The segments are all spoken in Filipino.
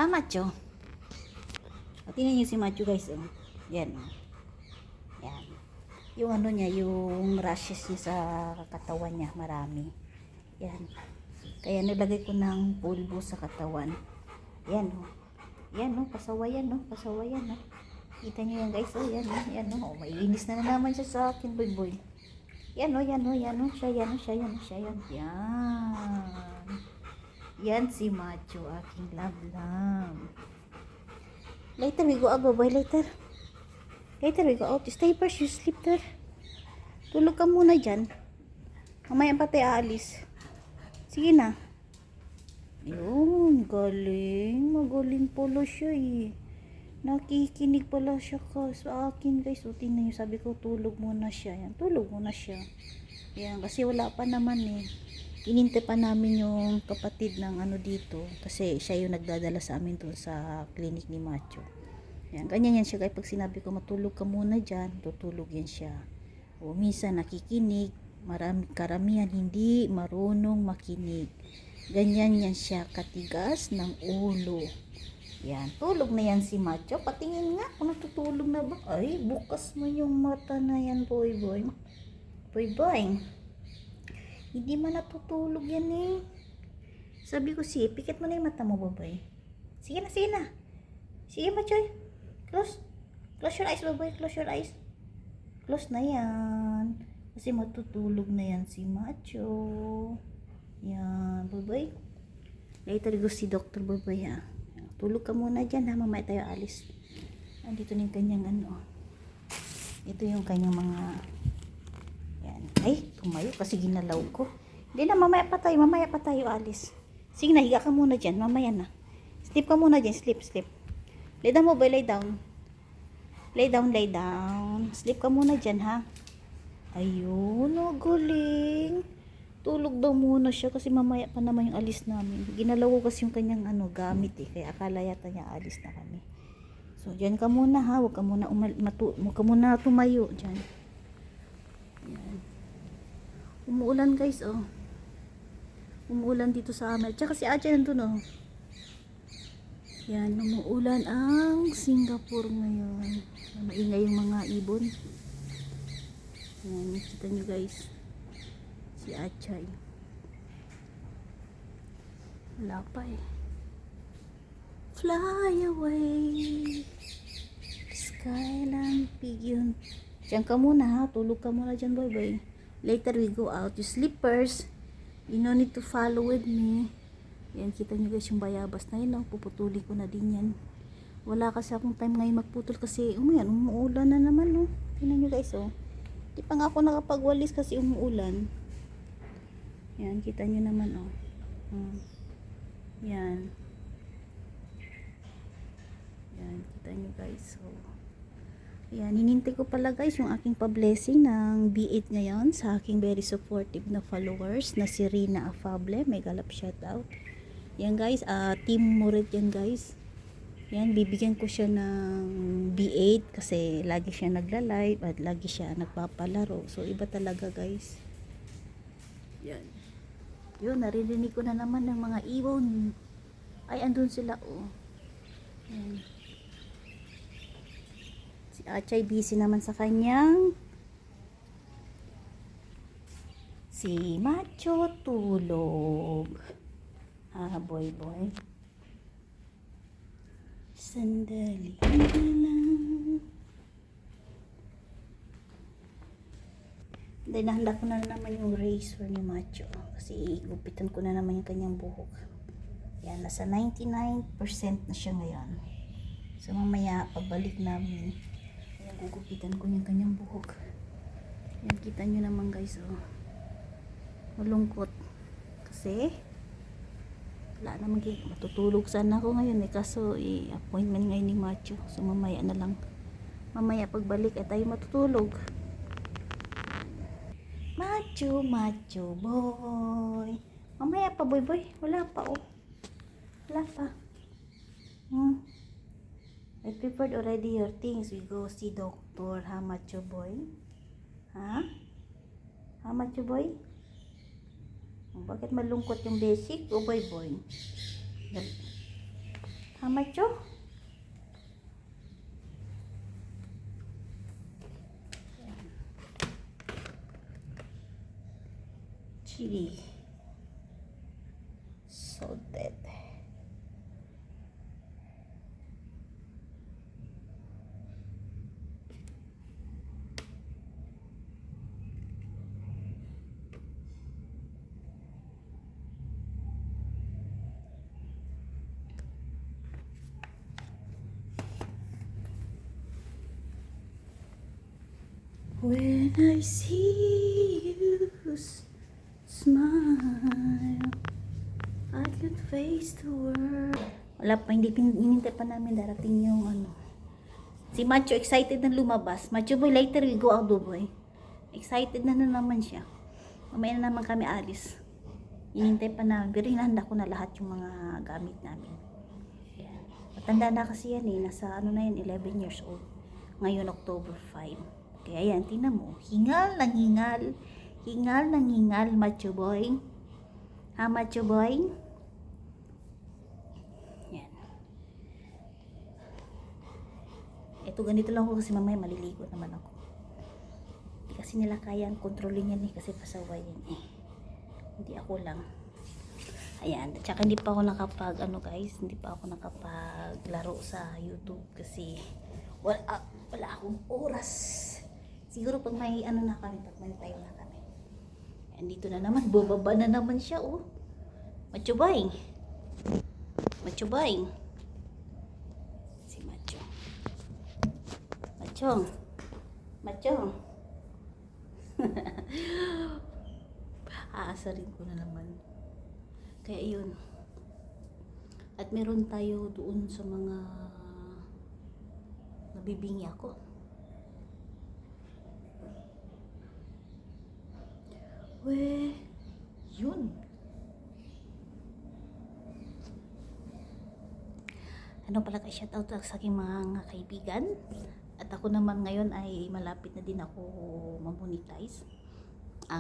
Macho. O, tingnan niyo si Macho guys. Oh. Yan. Oh. Yan. Yung ano niya, yung rashes niya sa katawan niya, marami. Yan. Kaya nilagay ko ng pulbo sa katawan. Yan. Oh. Yan. Oh. Pasawayan. Oh. Pasawayan. Oh. Kita niyo yan guys. Oh. Yan. Oh. Yan. Oh. Maiinis na naman siya sa akin, boy boy. Yan. Oh. Yan. Oh. Yan. Oh. Siya. Yan. Oh. Siya. Yan. Oh. Siya. Yan. Yan. Yan si Macho, aking love. Later we go out, bye later. Later we go out. Stay first, you sleep there. Tulog ka muna dyan. Mamaya pa tayo aalis. Sige na. Yun, galing. Magaling pala siya eh. Nakikinig pala siya sa akin guys. O, tingnan nyo, sabi ko tulog muna siya. Yan, tulog muna siya. Yan, kasi wala pa naman eh. Inintay pa namin yung kapatid ng ano dito kasi siya yung nagdadala sa amin doon sa clinic ni Macho. Yan, ganyan yan siya. Kaya pag sinabi ko matulog ka muna dyan, tutulog yan siya. O minsan nakikinig, karamihan hindi marunong makinig. Ganyan yan siya, katigas ng ulo. Yan, tulog na yan si Macho. Patingin nga kung natutulog na ba. Ay, bukas mo yung mata na yan, boy boy. Boy boy. Hindi man natutulog yan eh. Sabi ko pikit mo na yung mata mo, baboy. Sige na, sige na. Sige, Machoy. Close. Close your eyes, baboy. Close your eyes. Close na yan. Kasi matutulog na yan si Macho. Yan, baboy. Later go si Dr. Baboy ha. Tulog ka muna dyan ha. Mamaya tayo alis. Andito na yung kanyang ano. Ito yung kanyang mga... Ay, tumayo kasi ginalaw ko. Hindi na, mamaya pa tayo alis. Sige na, higa ka muna dyan, mamaya na. Sleep ka muna dyan, sleep. Lay down mo, boy, lay down. Lay down. Sleep ka muna dyan, ha. Ayun, galing. Tulog daw muna siya kasi mamaya pa naman yung alis namin. Ginalaw ko kasi yung kanyang gamit eh. Kaya akala yata niya alis na kami. So, dyan ka muna ha. Huwag ka muna tumayo dyan. Yan. Umuulan guys, oh. Umuulan dito sa amin. Tsaka si Acha nandun, oh. Yan, umuulan ang Singapore ngayon. Maingay yung mga ibon. Yan, kita nyo guys. Si Acha, eh. Wala pa, eh. Fly away. Skyline pigeon. Diyan ka muna ha. Tulog ka muna dyan, boy boy. Later we go out. You sleep first. You no need to follow with me. Yan, kita nyo guys yung bayabas na yun. Oh. Puputulin ko na din yan. Wala kasi akong time ngayon magputol kasi umuulan na naman. Oh. Tingnan nyo guys. Oh. Di pa nga ako nakapagwalis kasi umuulan. Yan, kita nyo naman. Oh. Yan. Yan, kita nyo guys. Oh. Yan, hinintay ko pala guys yung aking pa-blessing ng B8 ngayon sa aking very supportive na followers na si Rina Afable. May galap shoutout. Yan guys, team Murid yan guys. Yan, bibigyan ko siya ng B8 kasi lagi siya nagla-live at lagi siya nagpapalaro. So, iba talaga guys. Yan. Yun, naririnig ko na naman ng mga ibon. Ay, andun sila oh. Yan. Si Achay busy naman sa kanyang si Macho tulog. Boy boy. Sandali lang. Then nahanda ko na naman yung razor ni Macho kasi gupitan ko na naman yung kanyang buhok. Yan, nasa 99% na siya ngayon. So mamaya pabalik namin. Gugupitan ko yung kanyang buhok. Yan, kita nyo naman guys, oh. Malungkot. Kasi, wala naman, matutulog sana ako ngayon eh. Kaso, appointment ngayon ni Macho. So, mamaya na lang. Mamaya pagbalik ay tayo matutulog. Macho boy. Mamaya pa, boy boy. Wala pa, oh. Wala pa. I prepared already your things. We go see doctor. Ha, Macho boy? Ha? Ha, Macho boy? Bakit malungkot yung basic? O boy boy? Ha, macho? Chili. Salted. When I see you smile, I can face the world. Wala pa, hindi hinintay pa namin darating yung ano. Si Macho excited na lumabas. Macho boy, later we go out, boy. Excited na naman siya. Mamaya na naman kami alis. Hinintay pa namin. Pero hinahanda ko na lahat yung mga gamit namin. Yan. Matanda na kasi yan eh. Nasa ano na yan, 11 years old. Ngayon, October 5. Kaya yan, tingnan mo. Hingal ng hingal. Hingal ng hingal, Macho boy. Ha, Macho boy? Yan. Ito, ganito lang ako kasi mamaya maliligo naman ako. Hindi kasi nila kayang kontrolin yan eh. Kasi pasaway yan eh. Hindi ako lang. Ayan. At saka hindi pa ako nakapag, ano guys, hindi pa ako nakapaglaro sa YouTube kasi wala akong oras. Siguro pag may ano na kami, pag may time na kami. Ayan, dito na naman, bubaba na naman siya, oh. Macho boy. Macho boy. Si Macho. Macho. Macho. Aasarin ko na naman. Kaya yun. At meron tayo doon sa mga nabibingi ako. Yun. Ano pala kay shout out sa aking mga kaibigan. At ako naman ngayon ay malapit na din ako mamonetize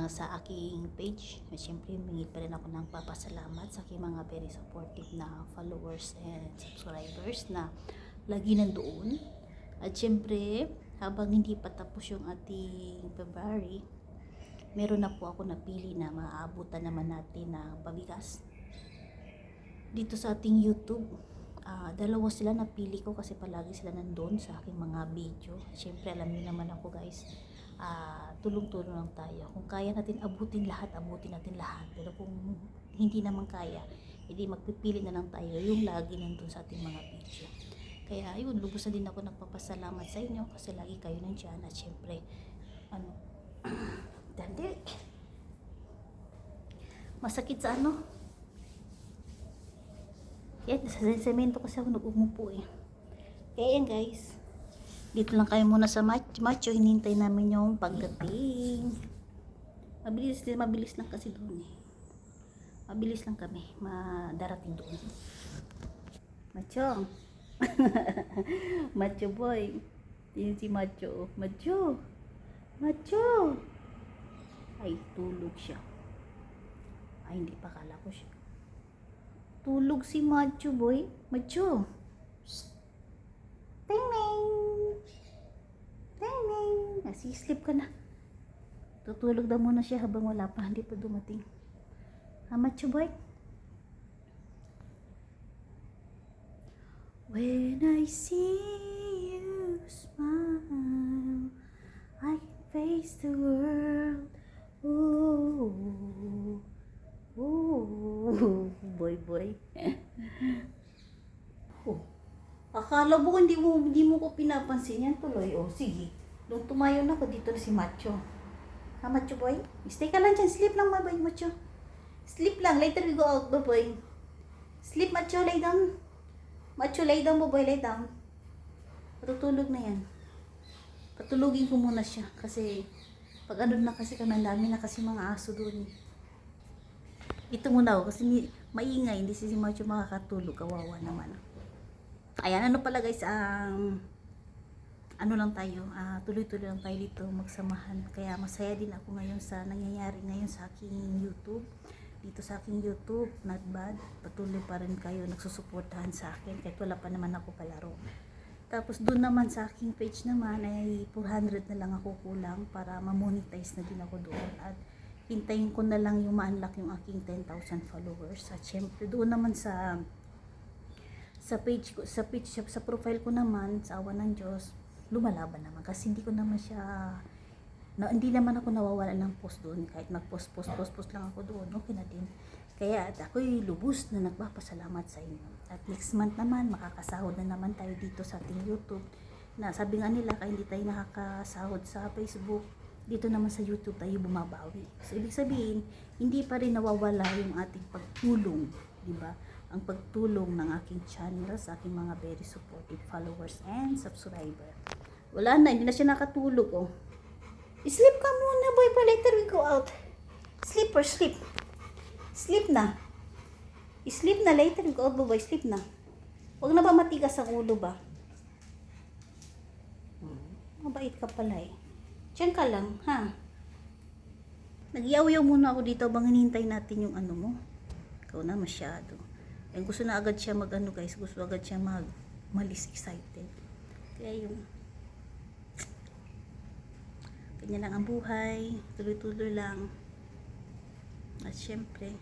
sa aking page. At syempre, humingi pa rin ako ng papasalamat sa aking mga very supportive na followers and subscribers na lagi nandoon. At syempre, habang hindi pa tapos yung ating February, meron na po ako napili na maaabutan naman natin na pabigas dito sa ating YouTube. Dalawa sila napili ko kasi palagi sila nandun sa aking mga video. Siyempre alam niyo naman ako guys, tulong-tulong lang tayo. Kung kaya natin abutin natin lahat. Pero kung hindi naman kaya, hindi magpipili na lang tayo yung lagi nandun sa ating mga video. Kaya ayun, lubos na din ako nagpapasalamat sa inyo kasi lagi kayo nandiyan. At siyempre, dali. Masakit sa ano? Yan, sa semento kasi ako nag-umupo eh. Kaya yan guys. Dito lang kayo muna sa Macho. Hinintay namin yung pagdating. Mabilis lang kasi doon eh. Mabilis lang kami. Madarating doon. Macho. Macho boy. Yun si Macho. Macho. Macho. Ay, tulog siya. Ay, hindi pa, kala ko siya. Tulog si Macho boy. Macho. Ting-ning. Ting-ning. Nasi-sleep ka na. Tutulog daw muna siya habang wala pa. Hindi pa dumating. Ha, Macho boy? When I see you smile, I can face the world. Ooh, ooh, boy. Oh, akala mo hindi mo ko pinapansin yan tuloy. Oh, sige. Nung tumayo na ako, dito na si Macho. Ha, Macho boy? Stay ka lang dyan. Sleep lang, boy, Macho. Sleep lang. Later we go out, boy. Sleep, Macho. Lay down. Macho, lay down, boy. Lay down. Patutulog na yan. Patulugin ko muna siya. Kasi, pag ano na kasi kami, dami na kasi mga aso doon. Ito muna ako kasi maingay. Hindi si Macho makakatulog. Kawawa naman. Ayan, ano pala guys, ano lang tayo, tuloy-tuloy lang tayo dito magsamahan. Kaya masaya din ako ngayon sa nangyayari ngayon sa aking YouTube. dito sa aking YouTube. Not bad. Patuloy pa rin kayo nagsusuportahan sa akin kahit wala pa naman ako palaro. Tapos doon naman sa aking page naman ay 400 na lang ako kulang para ma-monetize na din ako doon. At hintayin ko na lang yung ma-unlock yung aking 10,000 followers. At syempre doon naman sa page ko, sa profile ko naman, sa awa ng Diyos, lumalaban naman kasi hindi ko naman siya hindi naman ako nawawala ng post doon. Kahit mag-post lang ako doon, okay na din. Kaya at ako'y lubos na nagpapasalamat sa inyo. At next month naman, makakasahod na naman tayo dito sa ating YouTube. Na sabi nga nila, kaya hindi tayo nakakasahod sa Facebook, dito naman sa YouTube tayo bumabawi. So, ibig sabihin, hindi pa rin nawawala yung ating pagtulong, di ba? Ang pagtulong ng aking channel sa aking mga very supportive followers and subscriber. Wala na, hindi na siya nakatulog, oh. Sleep ka muna, boy, pa later we go out. Sleep or sleep. Sleep na. Sleep na, later we go out, boy, sleep na. Huwag na ba matigas ang ulo ba? Mabait ka pala eh. Diyan ka lang, ha? Nag-iyaw-yaw muna ako dito bang hinihintay natin yung ano mo. Ikaw na masyado. Ayun, gusto na agad siya mag-ano guys, gusto agad siya malis excited. Kaya yung ganyan lang ang buhay, tuloy-tuloy lang. At syempre,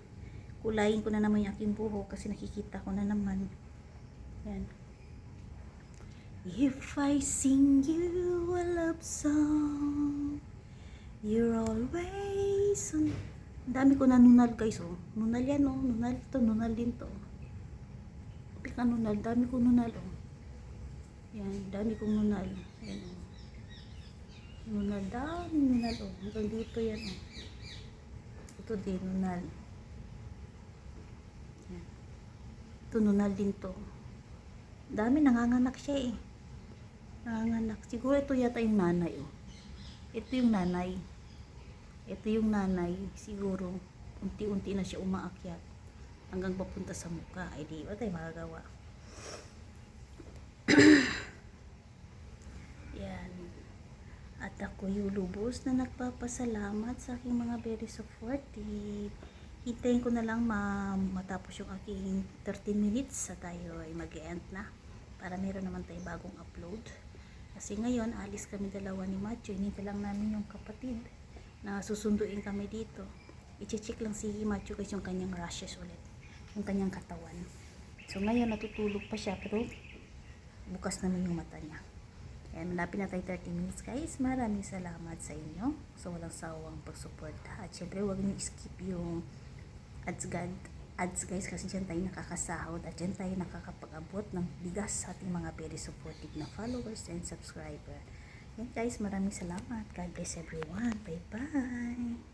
kulayin ko na naman yung aking buhok kasi nakikita ko na naman. Yan. If I sing you a love song, you're always on. Ang dami ko na nunal guys, oh. Nunal yan, oh. Nunal to, nunal din to. Pika nunal, dami ko nunal, oh. Yan, dami kong nunal. Yan, oh. Nunal, dami nunal, oh. Hanggang dito yan, oh. Ito din, nunal. Yan. Ito, nunal din to. Dami, nanganganak siya, eh. Nanganganak. Siguro ito yata yung nanay, oh. Ito yung nanay. Ito yung nanay, siguro unti-unti na siya umaakyat hanggang papunta sa mukha. Ay di ba tayo magagawa? Yan. At ako yung lubos na nagpapasalamat sa aking mga very supportive. Hintayin ko na lang matapos yung aking 13 minutes sa tayo ay mag-end na para meron naman tayo bagong upload. Kasi ngayon, alis kami dalawa ni Matthew. Hinintay lang namin yung kapatid na susunduin kami dito. I-check lang si Matthew kasi yung kanyang rashes ulit, yung kanyang katawan. So ngayon natutulog pa siya pero bukas naman yung mata niya. Ayan, malapit na tayo 30 minutes guys. Maraming salamat sa inyo sa walang sawang pagsuporta. At syempre huwag niyo skip yung ads guys kasi dyan tayo nakakasahod at dyan tayo nakakapag-abot ng bigas sa ating mga very supportive na followers and subscriber. Yan guys, maraming salamat. God bless everyone. Bye bye.